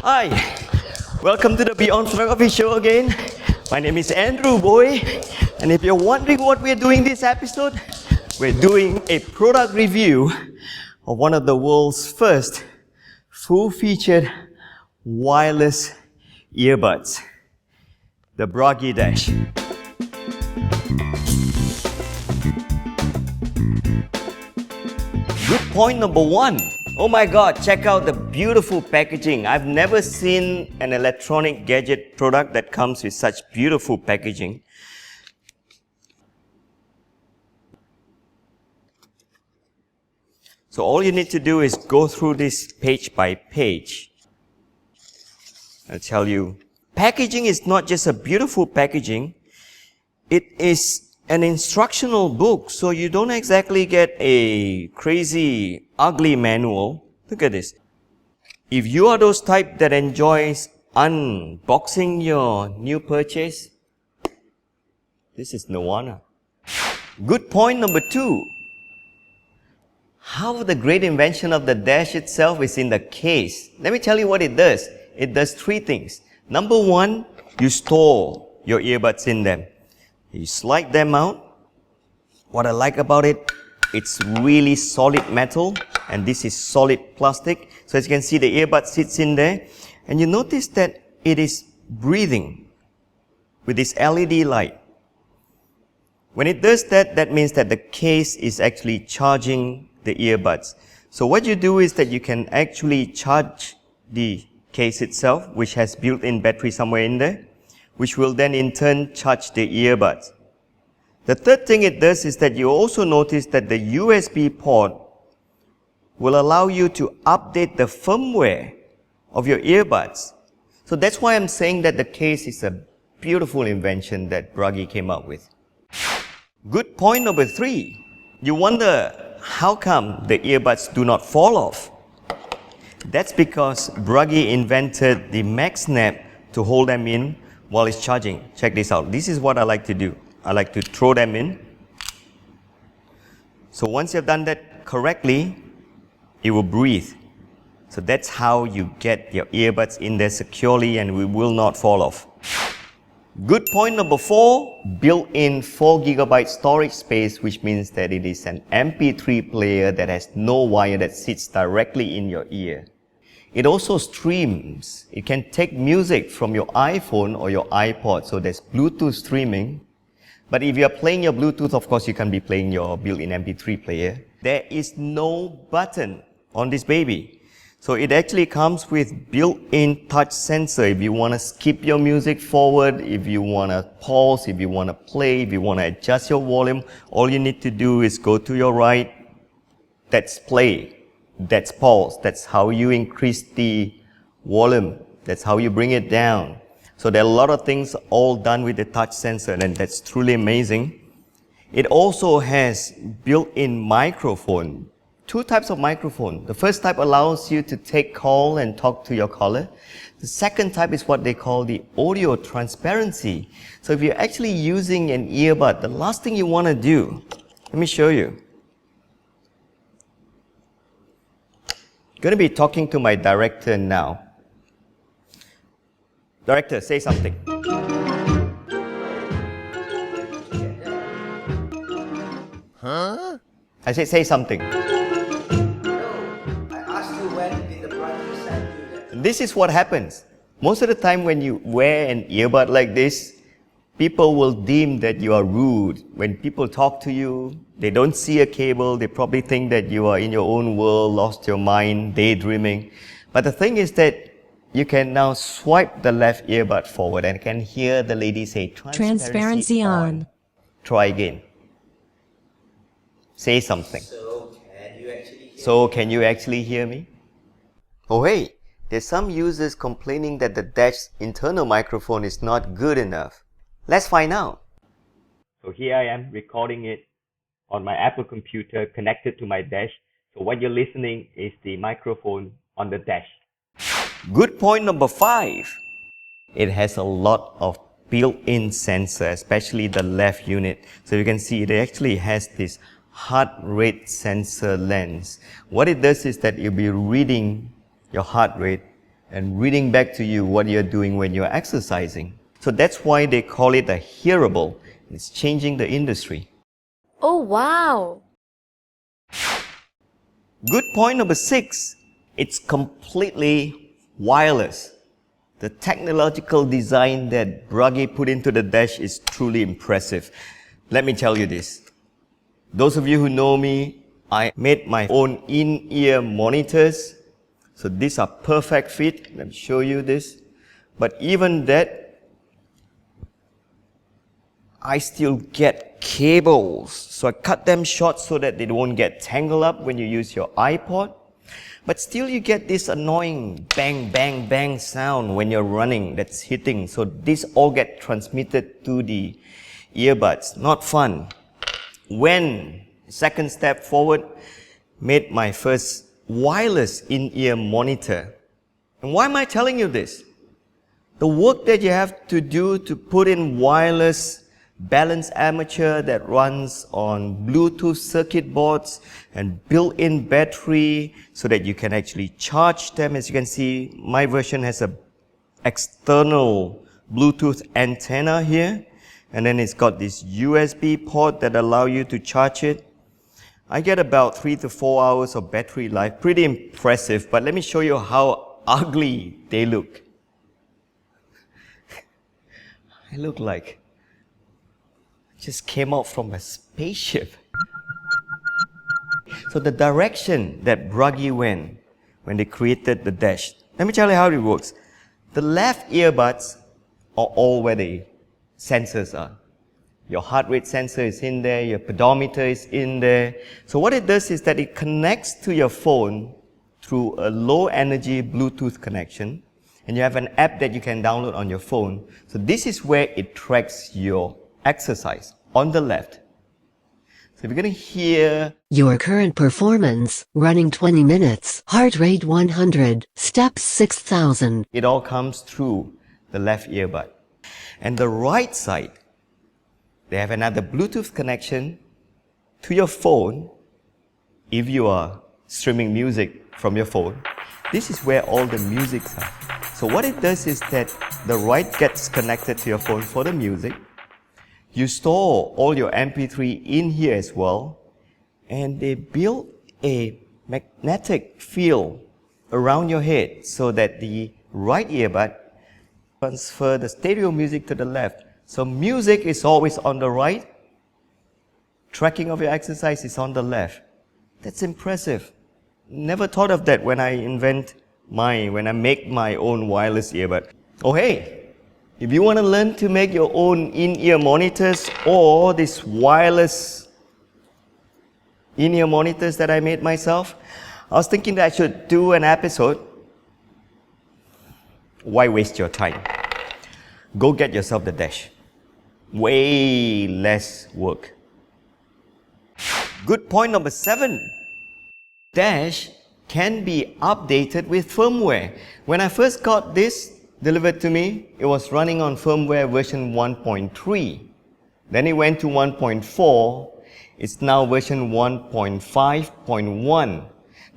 Hi, welcome to the Beyond Photography show again. My name is Andrew Boey, and if you're wondering what we're doing this episode, we're doing a product review of one of the world's first full-featured wireless earbuds, the Bragi Dash. Good point number one. Oh my God, check out the beautiful packaging. I've never seen an electronic gadget product that comes with such beautiful packaging. So all you need to do is go through this page by page. I'll tell you, packaging is not just a beautiful packaging, it is an instructional book, so you don't exactly get a crazy, ugly manual. Look at this. If you are those type that enjoys unboxing your new purchase, this is Nirvana. Good point number two. How the great invention of the Dash itself is in the case. Let me tell you what it does. It does three things. Number one, you store your earbuds in them. You slide them out. What I like about it, it's really solid metal, and this is solid plastic. So as you can see, the earbud sits in there, and you notice that it is breathing with this LED light. When it does that, that means that the case is actually charging the earbuds. So what you do is that you can actually charge the case itself, which has built-in battery somewhere in there, which will then in turn charge the earbuds. The third thing it does is that you also notice that the USB port will allow you to update the firmware of your earbuds. So that's why I'm saying that the case is a beautiful invention that Bragi came up with. Good point number three. You wonder how come the earbuds do not fall off? That's because Bragi invented the Mack Snap to hold them in while it's charging. Check this out. This is what I like to do. I like to throw them in. So once you've done that correctly, it will breathe. So that's how you get your earbuds in there securely and we will not fall off. Good point number four, built-in 4 GB storage space, which means that it is an MP3 player that has no wire that sits directly in your ear. It also streams. It can take music from your iPhone or your iPod, so there's Bluetooth streaming. But if you're playing your Bluetooth, of course, you can be playing your built-in MP3 player. There is no button on this baby. So it actually comes with built-in touch sensor. If you want to skip your music forward, if you want to pause, if you want to play, if you want to adjust your volume, all you need to do is go to your right. That's play. That's pause. That's how you increase the volume. That's how you bring it down. So there are a lot of things all done with the touch sensor, and that's truly amazing. It also has built-in microphone. Two types of microphone. The first type allows you to take call and talk to your caller. The second type is what they call the audio transparency. So if you're actually using an earbud, the last thing you want to do, let me show you. I'm going to be talking to my director now. Director, say something. Huh? I said say something. No, I asked you when did the Bragi send you that. This is what happens. Most of the time when you wear an earbud like this, people will deem that you are rude. When people talk to you, they don't see a cable, they probably think that you are in your own world, lost your mind, daydreaming. But the thing is that you can now swipe the left earbud forward and can hear the lady say, transparency on. Try again. Say something. So can you actually hear me? Oh hey, there's some users complaining that the Dash's internal microphone is not good enough. Let's find out. So here I am recording it on my Apple computer connected to my Dash. So what you're listening is the microphone on the Dash. Good point number five. It has a lot of built-in sensor, especially the left unit. So you can see it actually has this heart rate sensor lens. What it does is that it'll be reading your heart rate and reading back to you what you're doing when you're exercising. So that's why they call it a hearable. It's changing the industry. Oh, wow. Good point number 6. It's completely wireless. The technological design that Bragi put into the Dash is truly impressive. Let me tell you this. Those of you who know me, I made my own in-ear monitors. So these are perfect fit. Let me show you this. But even that, I still get cables. So I cut them short so that they won't get tangled up when you use your iPod. But still you get this annoying bang, bang, bang sound when you're running that's hitting. So these all get transmitted to the earbuds. Not fun. When, second step forward, made my first wireless in-ear monitor. And why am I telling you this? The work that you have to do to put in wireless balanced armature that runs on Bluetooth circuit boards and built-in battery so that you can actually charge them. As you can see, my version has a external Bluetooth antenna here, and then it's got this USB port that allow you to charge it. I get about 3 to 4 hours of battery life. Pretty impressive, but let me show you how ugly they look. I look like just came out from a spaceship. So the direction that Bragi went when they created the Dash, let me tell you how it works. The left earbuds are all where the sensors are. Your heart rate sensor is in there, your pedometer is in there. So what it does is that it connects to your phone through a low energy Bluetooth connection, and you have an app that you can download on your phone. So this is where it tracks your exercise on the left. So if you're going to hear your current performance, running 20 minutes, heart rate 100, steps 6,000. It all comes through the left earbud. And the right side, they have another Bluetooth connection to your phone. If you are streaming music from your phone, this is where all the music are. So what it does is that the right gets connected to your phone for the music. You store all your MP3 in here as well, and they build a magnetic field around your head so that the right earbud transfer the stereo music to the left. So music is always on the right, tracking of your exercise is on the left. That's impressive. Never thought of that when I make my own wireless earbud. Oh hey! If you want to learn to make your own in-ear monitors or these wireless in-ear monitors that I made myself, I was thinking that I should do an episode. Why waste your time? Go get yourself the Dash. Way less work. Good point number 7. Dash can be updated with firmware. When I first got this delivered to me, it was running on firmware version 1.3. Then it went to 1.4. It's now version 1.5.1.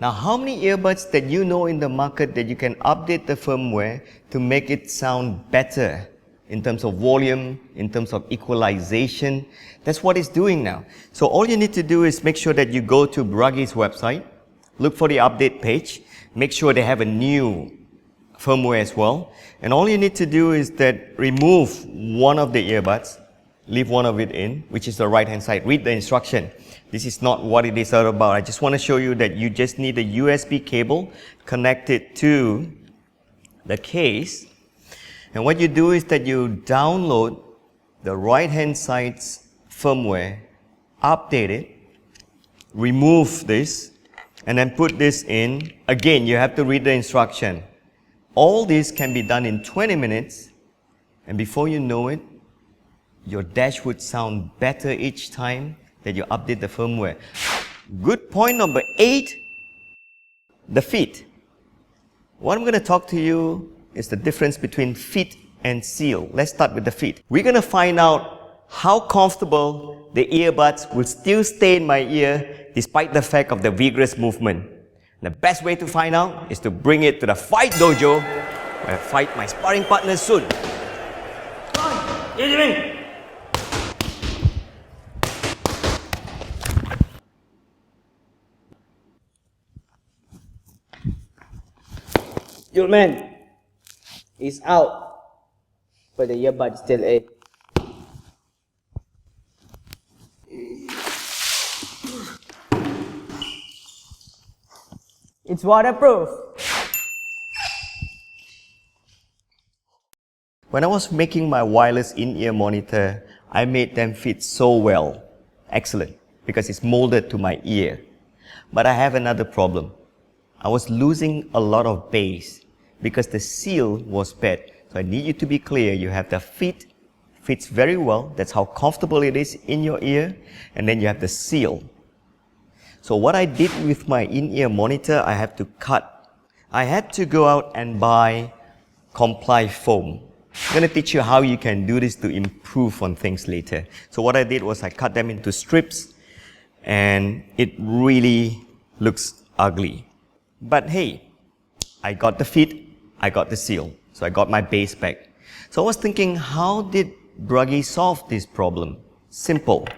Now, how many earbuds that you know in the market that you can update the firmware to make it sound better in terms of volume, in terms of equalization? That's what it's doing now. So all you need to do is make sure that you go to Bragi's website, look for the update page, make sure they have a new firmware as well. And all you need to do is that remove one of the earbuds, leave one of it in, which is the right hand side. Read the instruction. This is not what it is all about. I just want to show you that you just need a USB cable connected to the case. And what you do is that you download the right hand side's firmware, update it, remove this, and then put this in. Again, you have to read the instruction. All this can be done in 20 minutes, and before you know it, your Dash would sound better each time that you update the firmware. Good point number 8, the fit. What I'm going to talk to you is the difference between fit and seal. Let's start with the fit. We're going to find out how comfortable the earbuds will still stay in my ear despite the fact of the vigorous movement. The best way to find out is to bring it to the Fight Dojo I'll fight my sparring partner soon. Your man is out, but the earbud is still in. It's waterproof. When I was making my wireless in-ear monitor, I made them fit so well. Excellent, because it's molded to my ear. But I have another problem. I was losing a lot of bass because the seal was bad. So I need you to be clear. You have the fits very well. That's how comfortable it is in your ear. And then you have the seal. So what I did with my in-ear monitor, I have to cut. I had to go out and buy Comply foam. I'm going to teach you how you can do this to improve on things later. So what I did was I cut them into strips, and it really looks ugly. But hey, I got the fit, I got the seal, so I got my bass back. So I was thinking, how did Bragi solve this problem? Simple.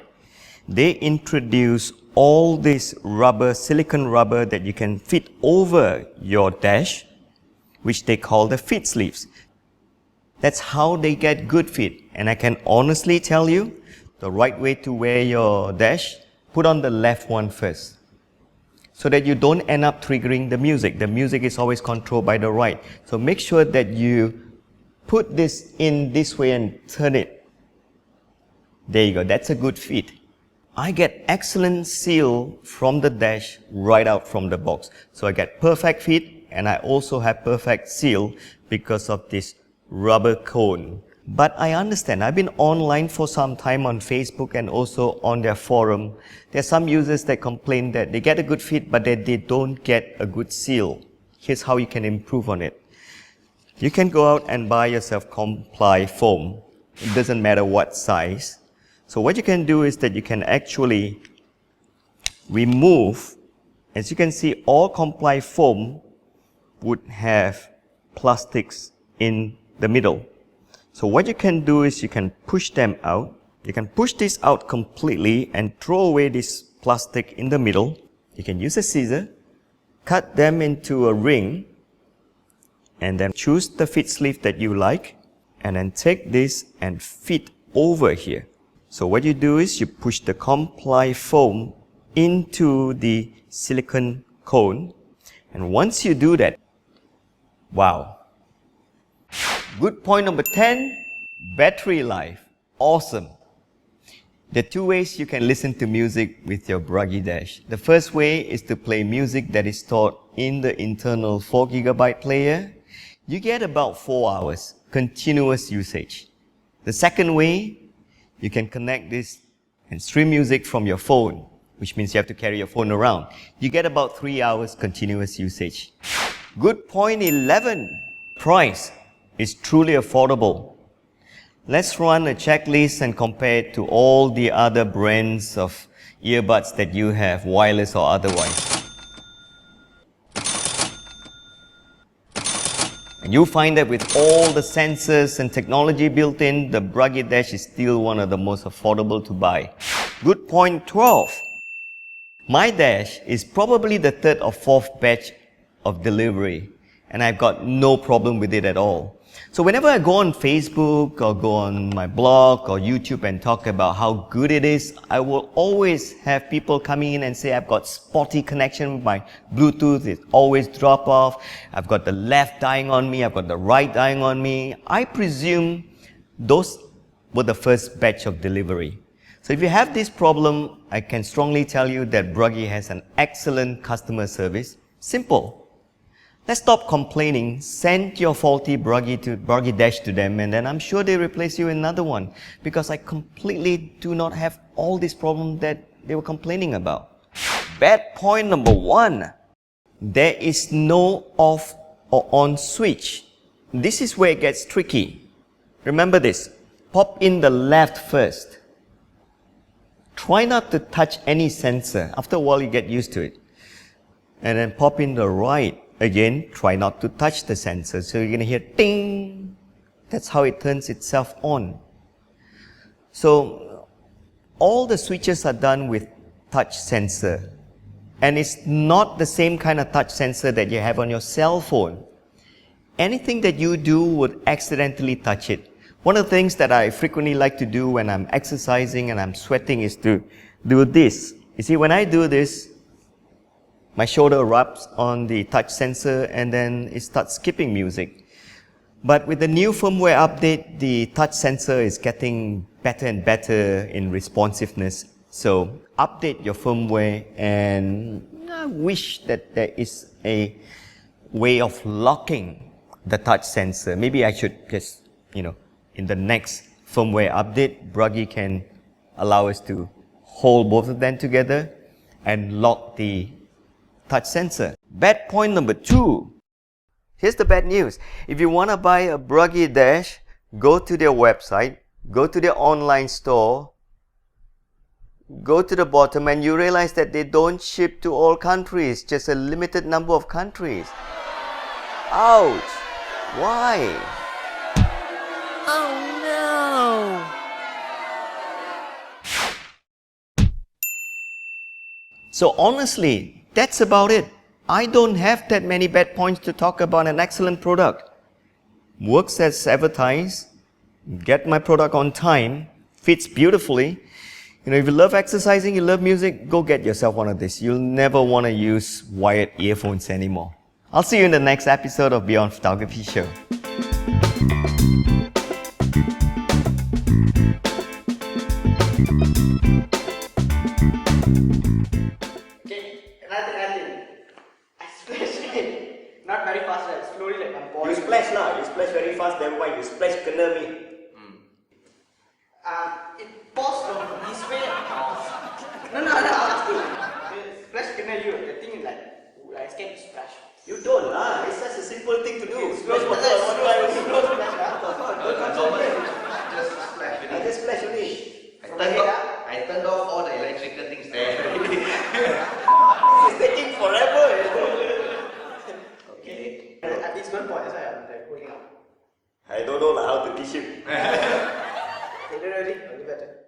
They introduced all this rubber, silicone rubber that you can fit over your dash, which they call the fit sleeves. That's how they get good fit. And I can honestly tell you, the right way to wear your dash, put on the left one first, so that you don't end up triggering the music. The music is always controlled by the right. So make sure that you put this in this way and turn it. There you go, that's a good fit. I get excellent seal from the dash right out from the box. So I get perfect fit, and I also have perfect seal because of this rubber cone. But I understand, I've been online for some time on Facebook and also on their forum. There are some users that complain that they get a good fit, but that they don't get a good seal. Here's how you can improve on it. You can go out and buy yourself Comply foam. It doesn't matter what size. So what you can do is that you can actually remove, as you can see, all Comply foam would have plastics in the middle. So what you can do is you can push them out. You can push this out completely and throw away this plastic in the middle. You can use a scissor, cut them into a ring, and then choose the fit sleeve that you like, and then take this and fit over here. So what you do is you push the Comply foam into the silicone cone, and once you do that, wow. Good point number 10, battery life. Awesome. There are two ways you can listen to music with your Bragi Dash. The first way is to play music that is stored in the internal 4GB player. You get about 4 hours continuous usage. The second way, you can connect this and stream music from your phone, which means you have to carry your phone around. You get about 3 hours continuous usage. Good point 11, price is truly affordable. Let's run a checklist and compare it to all the other brands of earbuds that you have, wireless or otherwise. And you'll find that with all the sensors and technology built in, the Bragi Dash is still one of the most affordable to buy. Good point 12. My Dash is probably the third or fourth batch of delivery, and I've got no problem with it at all. So whenever I go on Facebook or go on my blog or YouTube and talk about how good it is, I will always have people coming in and say, I've got spotty connection with my Bluetooth, it always drop off, I've got the left dying on me, I've got the right dying on me. I presume those were the first batch of delivery. So if you have this problem, I can strongly tell you that Bragi has an excellent customer service. Simple. Let's stop complaining, send your faulty Bragi Dash to them, and then I'm sure they replace you with another one, because I completely do not have all these problems that they were complaining about. Bad point number 1, there is no off or on switch. This is where it gets tricky. Remember this, pop in the left first. Try not to touch any sensor. After a while you get used to it. And then pop in the right. Again, try not to touch the sensor. So you're going to hear ding. That's how it turns itself on. So all the switches are done with touch sensor. And it's not the same kind of touch sensor that you have on your cell phone. Anything that you do would accidentally touch it. One of the things that I frequently like to do when I'm exercising and I'm sweating is to do this. You see, when I do this, my shoulder rubs on the touch sensor and then it starts skipping music. But with the new firmware update, the touch sensor is getting better and better in responsiveness. So update your firmware, and I wish that there is a way of locking the touch sensor. Maybe I should just, in the next firmware update, Bragi can allow us to hold both of them together and lock the touch sensor. Bad point number 2. Here's the bad news. If you want to buy a Bragi Dash, go to their website, go to their online store, go to the bottom, and you realize that they don't ship to all countries, just a limited number of countries. Ouch! Why? Oh no! So honestly, that's about it. I don't have that many bad points to talk about an excellent product. Works as advertised, get my product on time, fits beautifully. If you love exercising, you love music, go get yourself one of these. You'll never want to use wired earphones anymore. I'll see you in the next episode of Beyond Photography Show. Not very fast, right? Slowly, like I'm pouring. You splash lah. You splash very fast, then why you splash kena me? It pours from this way. No, I'll ask you. Splash kena you. The thing is like, I scared to splash. You don't lah. It's such a simple thing to do. Slow splash. Just splash. I just splash only. I turned off all the electrical things there. It's taking forever. Okay. It's one point, that's why I'm like holding up. I don't know how to teach you. Okay, ready? I'll do better.